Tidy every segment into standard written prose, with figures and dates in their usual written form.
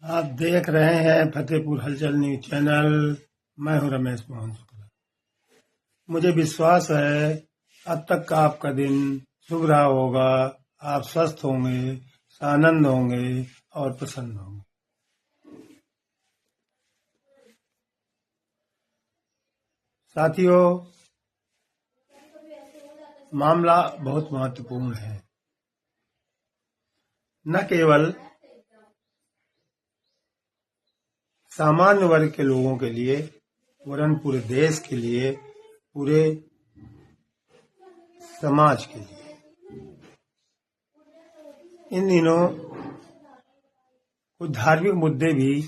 आप देख रहे हैं फतेहपुर हलचल न्यूज चैनल। मैं हूं रमेश मोहन शुक्ला। मुझे विश्वास है अब तक का आपका दिन शुभ रहा होगा। आप स्वस्थ होंगे, आनंद होंगे और प्रसन्न होंगे। साथियों, मामला बहुत महत्वपूर्ण है। न केवल सामान्य वर्ग के लोगों के लिए वरन पूरे देश के लिए, पूरे समाज के लिए। इन दिनों कुछ धार्मिक मुद्दे भी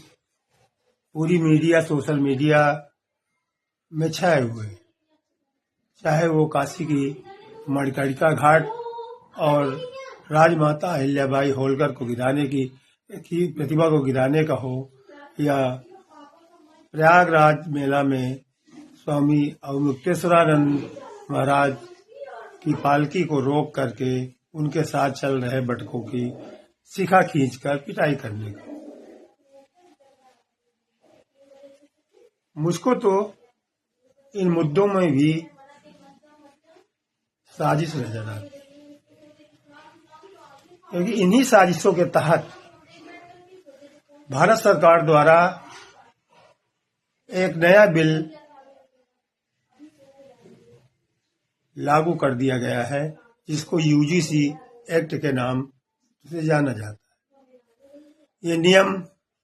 पूरी मीडिया, सोशल मीडिया में छाए हुए, चाहे वो काशी की मणिकर्णिका घाट और राजमाता अहिल्याबाई होलकर को गिराने की प्रतिमा को गिराने का हो, या प्रयागराज मेला में स्वामी अवमुक्तेश्वरानंद महाराज की पालकी को रोक करके उनके साथ चल रहे बटकों की शिखा खींचकर पिटाई करने का। मुझको तो इन मुद्दों में भी साजिश नजर आती, क्योंकि इन्हीं साजिशों के तहत भारत सरकार द्वारा एक नया बिल लागू कर दिया गया है, जिसको यूजीसी एक्ट के नाम से जाना जाता है। ये नियम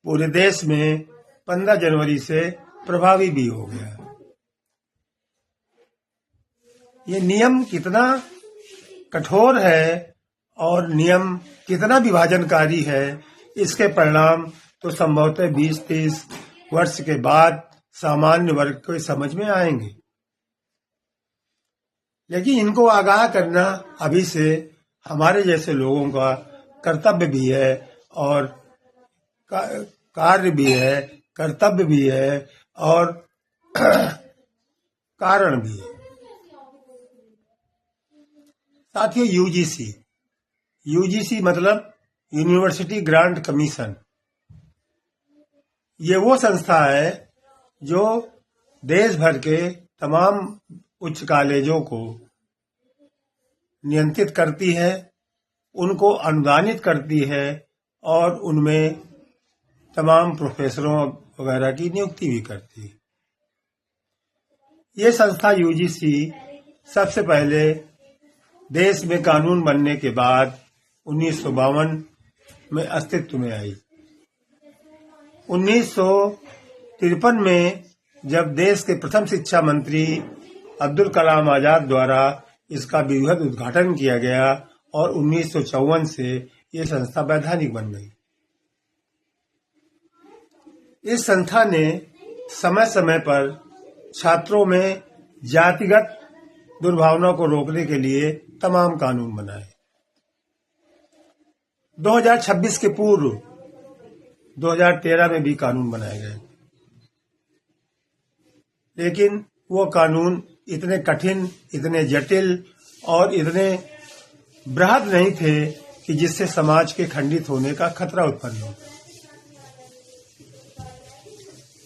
पूरे देश में 15 जनवरी से प्रभावी भी हो गया है। ये नियम कितना कठोर है और नियम कितना विभाजनकारी है, इसके परिणाम तो संभवतः 20-30 वर्ष के बाद सामान्य वर्ग को समझ में आएंगे। लेकिन इनको आगाह करना अभी से हमारे जैसे लोगों का कर्तव्य भी है और कार्य भी है, कर्तव्य भी है और कारण भी है। साथियों, यूजीसी मतलब यूनिवर्सिटी ग्रांट कमीशन। ये वो संस्था है जो देश भर के तमाम उच्च कॉलेजों को नियंत्रित करती है, उनको अनुदानित करती है और उनमें तमाम प्रोफेसरों वगैरह की नियुक्ति भी करती है। ये संस्था यूजीसी सबसे पहले देश में कानून बनने के बाद 1952 में अस्तित्व में आई। 1953 में जब देश के प्रथम शिक्षा मंत्री अब्दुल कलाम आजाद द्वारा इसका विधिवत उद्घाटन किया गया और 1954 से ये संस्था वैधानिक बन गई। इस संस्था ने समय समय पर छात्रों में जातिगत दुर्भावना को रोकने के लिए तमाम कानून बनाए। 2026 के पूर्व 2013 में भी कानून बनाए गए, लेकिन वो कानून इतने कठिन, इतने जटिल और इतने बृहद नहीं थे कि जिससे समाज के खंडित होने का खतरा उत्पन्न हो।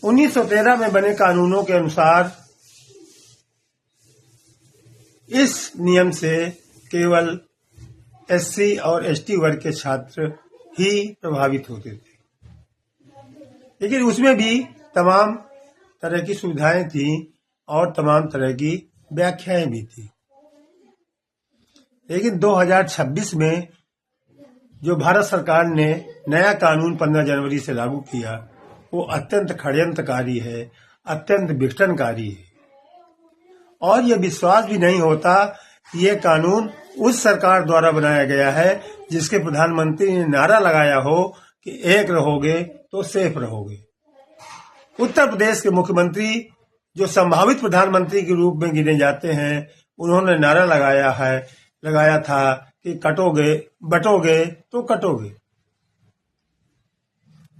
1913 में बने कानूनों के अनुसार इस नियम से केवल एससी और एसटी वर्ग के छात्र ही प्रभावित होते थे, लेकिन उसमें भी तमाम तरह की सुविधाएं थी और तमाम तरह की व्याख्याएं भी थी। लेकिन 2026 में जो भारत सरकार ने नया कानून 15 जनवरी से लागू किया, वो अत्यंत षड्यंत्रकारी है, अत्यंत विघटनकारी है। और यह विश्वास भी नहीं होता कि यह कानून उस सरकार द्वारा बनाया गया है जिसके प्रधानमंत्री ने नारा लगाया हो कि एक रहोगे तो सेफ रहोगे। उत्तर प्रदेश के मुख्यमंत्री, जो संभावित प्रधानमंत्री के रूप में गिने जाते हैं, उन्होंने नारा लगाया था कि कटोगे बटोगे तो कटोगे।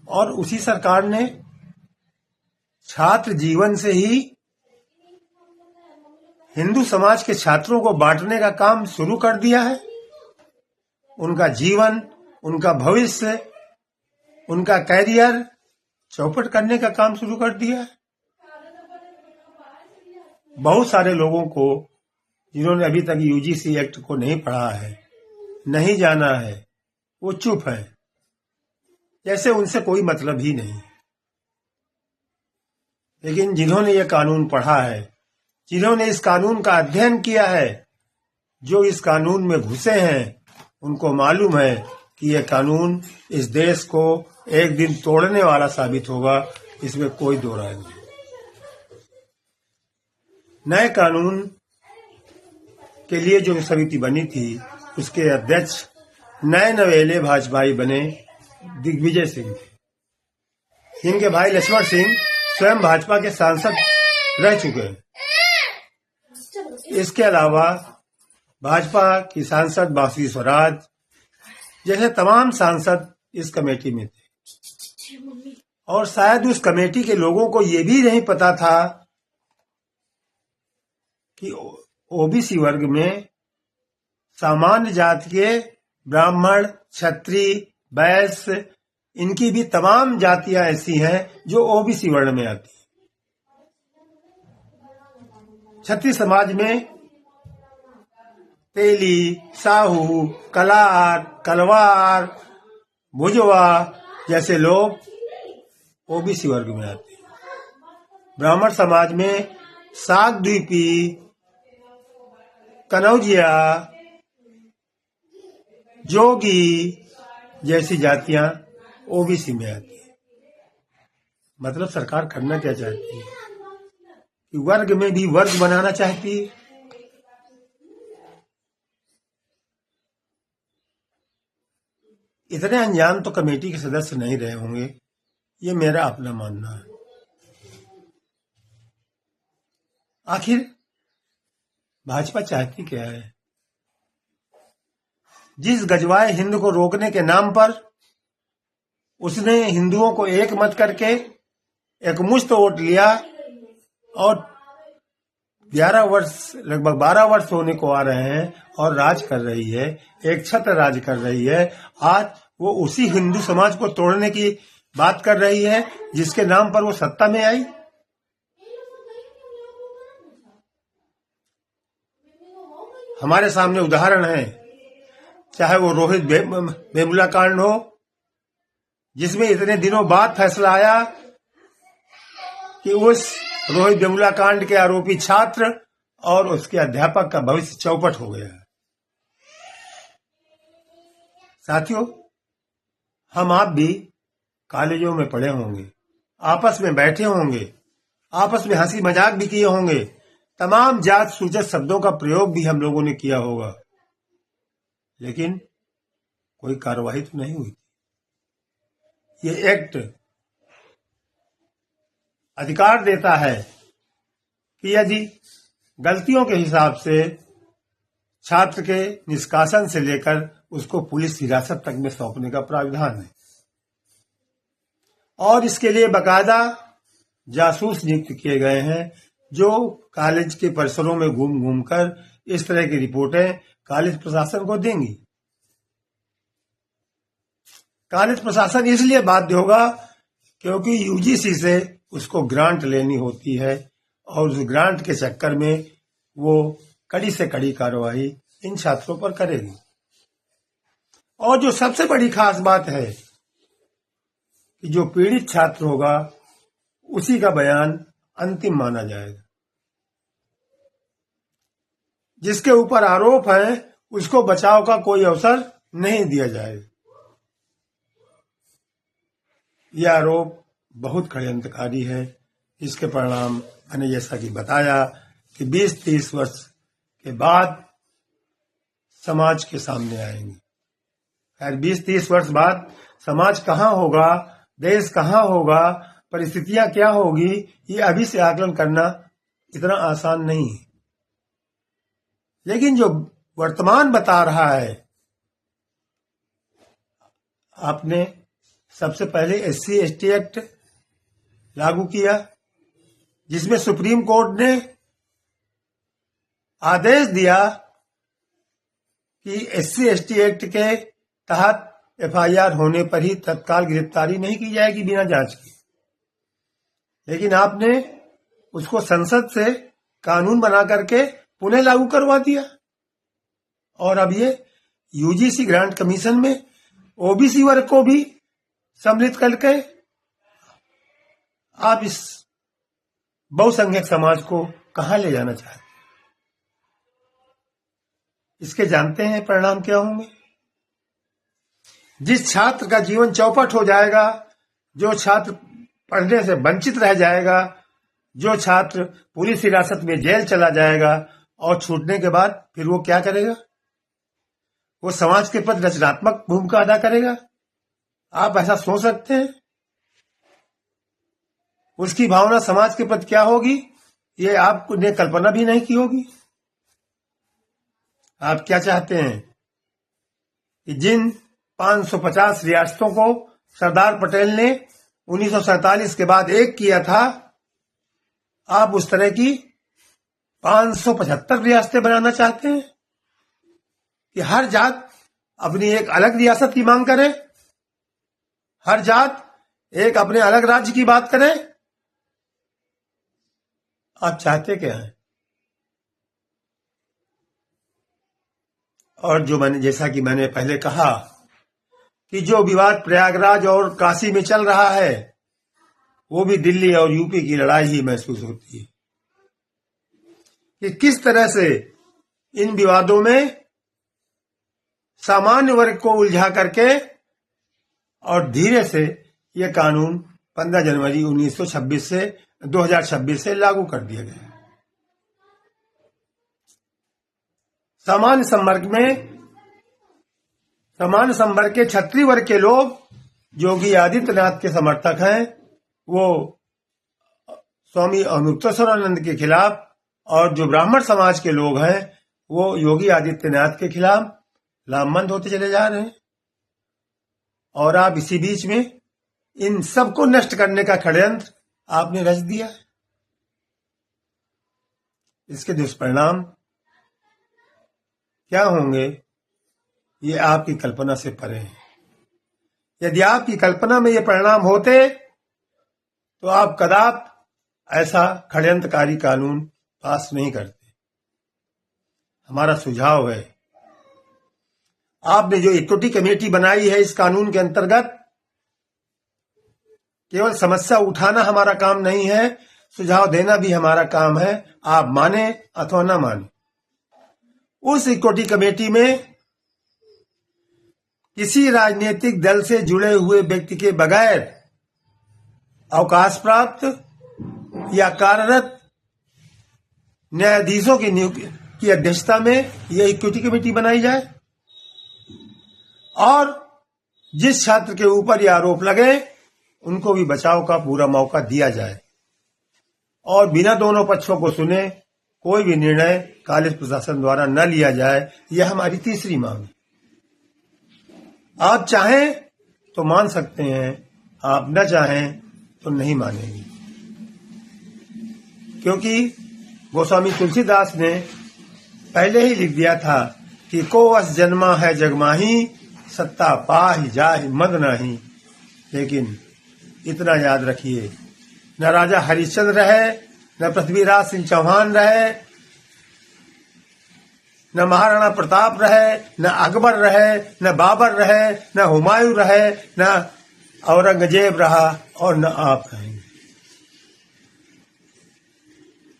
और उसी सरकार ने छात्र जीवन से ही हिंदू समाज के छात्रों को बांटने का काम शुरू कर दिया है। उनका जीवन, उनका भविष्य उनका कैरियर चौपट करने का काम शुरू कर दिया है। बहुत सारे लोगों को जिन्होंने अभी तक यूजीसी एक्ट को नहीं पढ़ा है, नहीं जाना है, वो चुप है, जैसे उनसे कोई मतलब ही नहीं। लेकिन जिन्होंने ये कानून पढ़ा है, जिन्होंने इस कानून का अध्ययन किया है, जो इस कानून में घुसे हैं, उनको मालूम है कि यह कानून इस देश को एक दिन तोड़ने वाला साबित होगा, इसमें कोई दो राय नहीं। नए कानून के लिए जो समिति बनी थी, उसके अध्यक्ष नए नवेले भाजपाई बने दिग्विजय सिंह थे। इनके भाई लक्ष्मण सिंह स्वयं भाजपा के सांसद रह चुके हैं। इसके अलावा भाजपा की सांसद बासुरी स्वराज जैसे तमाम सांसद इस कमेटी में थे, और शायद उस कमेटी के लोगों को ये भी नहीं पता था कि ओबीसी वर्ग में सामान्य जाति के ब्राह्मण, क्षत्रिय, वैश्य, इनकी भी तमाम जातियां ऐसी हैं जो ओबीसी वर्ण में आती हैं। क्षत्रिय समाज में तेली, साहू, कलार, कलवार, भुजवा जैसे लोग ओबीसी वर्ग में आते हैं। ब्राह्मण समाज में सागद्वीपी, कनौजिया, जोगी जैसी जातियां ओबीसी में आती है। मतलब सरकार करना क्या चाहती है कि वर्ग में भी वर्ग बनाना चाहती है। इतने अनजान तो कमेटी के सदस्य नहीं रहे होंगे, ये मेरा अपना मानना है। आखिर भाजपा चाहती क्या है? जिस गजवाए हिंद को रोकने के नाम पर उसने हिंदुओं को एक मत करके एक मुश्त वोट लिया, और 11 वर्ष, लगभग 12 वर्ष होने को आ रहे हैं, और राज कर रही है, एक छत्र राज कर रही है। आज वो उसी हिंदू समाज को तोड़ने की बात कर रही है जिसके नाम पर वो सत्ता में आई। हमारे सामने उदाहरण है, चाहे वो रोहित वेमुला कांड हो, जिसमें इतने दिनों बाद फैसला आया कि उस रोहित वेमुला कांड के आरोपी छात्र और उसके अध्यापक का भविष्य चौपट हो गया। साथियों, हम आप भी कॉलेजों में पढ़े होंगे, आपस में बैठे होंगे, आपस में हंसी मजाक भी किए होंगे, तमाम जात सूचक शब्दों का प्रयोग भी हम लोगों ने किया होगा, लेकिन कोई कार्रवाई तो नहीं हुई। ये एक्ट अधिकार देता है कि यदि गलतियों के हिसाब से छात्र के निष्कासन से लेकर उसको पुलिस हिरासत तक में सौंपने का प्रावधान है, और इसके लिए बाकायदा जासूस नियुक्त किए गए हैं जो कॉलेज के परिसरों में घूम घूम कर इस तरह की रिपोर्टें कॉलेज प्रशासन को देंगी। कॉलेज प्रशासन इसलिए बाध्य होगा क्योंकि यूजीसी से उसको ग्रांट लेनी होती है, और उस ग्रांट के चक्कर में वो कड़ी से कड़ी कार्रवाई इन छात्रों पर करेगी। और जो सबसे बड़ी खास बात है कि जो पीड़ित छात्र होगा उसी का बयान अंतिम माना जाएगा। जिसके ऊपर आरोप है उसको बचाव का कोई अवसर नहीं दिया जाएगा। यह आरोप बहुत षड्यंत्रकारी है। इसके परिणाम मैंने जैसा कि बताया कि 20-30 वर्ष के बाद समाज के सामने आएंगे। खैर 20-30 वर्ष बाद समाज कहाँ होगा, देश कहाँ होगा, परिस्थितियां क्या होगी, ये अभी से आकलन करना इतना आसान नहीं है। लेकिन जो वर्तमान बता रहा है, आपने सबसे पहले SC/ST एक्ट लागू किया, जिसमें सुप्रीम कोर्ट ने आदेश दिया कि SC/ST एक्ट के तहत एफआईआर होने पर ही तत्काल गिरफ्तारी नहीं की जाएगी बिना जांच के। लेकिन आपने उसको संसद से कानून बना करके पुनः लागू करवा दिया। और अब ये यूजीसी ग्रांट कमीशन में ओबीसी वर्ग को भी सम्मिलित करके आप इस बहुसंख्यक समाज को कहां ले जाना चाहते हैं? इसके जानते हैं परिणाम क्या होंगे? जिस छात्र का जीवन चौपट हो जाएगा, जो छात्र पढ़ने से वंचित रह जाएगा, जो छात्र पुलिस हिरासत में जेल चला जाएगा और छूटने के बाद फिर वो क्या करेगा? वो समाज के प्रति रचनात्मक भूमिका अदा करेगा। आप ऐसा सोच सकते हैं? उसकी भावना समाज के प्रति क्या होगी, ये आपने कल्पना भी नहीं की होगी। आप क्या चाहते हैं कि जिन 550 रियासतों को सरदार पटेल ने 1947 के बाद एक किया था, आप उस तरह की 575 रियासतें बनाना चाहते हैं कि हर जात अपनी एक अलग रियासत की मांग करे, हर जात एक अपने अलग राज्य की बात करे। आप चाहते क्या हैं? और जैसा कि मैंने पहले कहा कि जो विवाद प्रयागराज और काशी में चल रहा है, वो भी दिल्ली और यूपी की लड़ाई ही महसूस होती है कि किस तरह से इन विवादों में सामान्य वर्ग को उलझा करके और धीरे से यह कानून 15 जनवरी 2026 से लागू कर दिया गया। सामान्य संवर्ग के क्षत्रिय वर्ग के लोग योगी आदित्यनाथ के समर्थक हैं, वो स्वामी अमृतेश्वरानंद के खिलाफ, और जो ब्राह्मण समाज के लोग हैं वो योगी आदित्यनाथ के खिलाफ लामबंद होते चले जा रहे हैं। और आप इसी बीच में इन सबको नष्ट करने का षड्यंत्र आपने रच दिया है। इसके दुष्परिणाम क्या होंगे, ये आपकी कल्पना से परे हैं। यदि आपकी कल्पना में ये परिणाम होते तो आप कदाप ऐसा षड्यंत्रकारी कानून पास नहीं करते। हमारा सुझाव है, आपने जो इक्विटी कमेटी बनाई है, इस कानून के अंतर्गत केवल समस्या उठाना हमारा काम नहीं है, सुझाव देना भी हमारा काम है। आप माने अथवा ना माने, उस इक्विटी कमेटी में किसी राजनीतिक दल से जुड़े हुए व्यक्ति के बगैर अवकाश प्राप्त या कार्यरत न्यायाधीशों की नियुक्ति की अध्यक्षता में यह इक्विटी कमेटी बनाई जाए, और जिस छात्र के ऊपर यह आरोप लगे उनको भी बचाव का पूरा मौका दिया जाए, और बिना दोनों पक्षों को सुने कोई भी निर्णय कॉलेज प्रशासन द्वारा न लिया जाए। यह हमारी तीसरी मांग है। आप चाहें तो मान सकते हैं, आप न चाहें तो नहीं मानेंगे, क्योंकि गोस्वामी तुलसीदास ने पहले ही लिख दिया था कि को अस जन्मा है जगमाही, सत्ता पाहि जाहि मद नाही। लेकिन इतना याद रखिए, न राजा हरिश्चंद्र रहे, न पृथ्वीराज सिंह चौहान रहे, न महाराणा प्रताप रहे, न अकबर रहे, न बाबर रहे, न हुमायूं रहे, न औरंगजेब रहा, और न आप रहेंगे।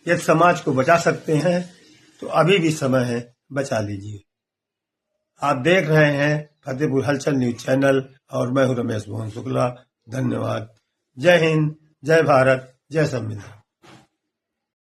यदि समाज को बचा सकते हैं तो अभी भी समय है, बचा लीजिए। आप देख रहे हैं फतेहपुर हलचल न्यूज चैनल, और मैं हूं रमेश मोहन शुक्ला। धन्यवाद। जय हिंद, जय भारत, जय संविधान।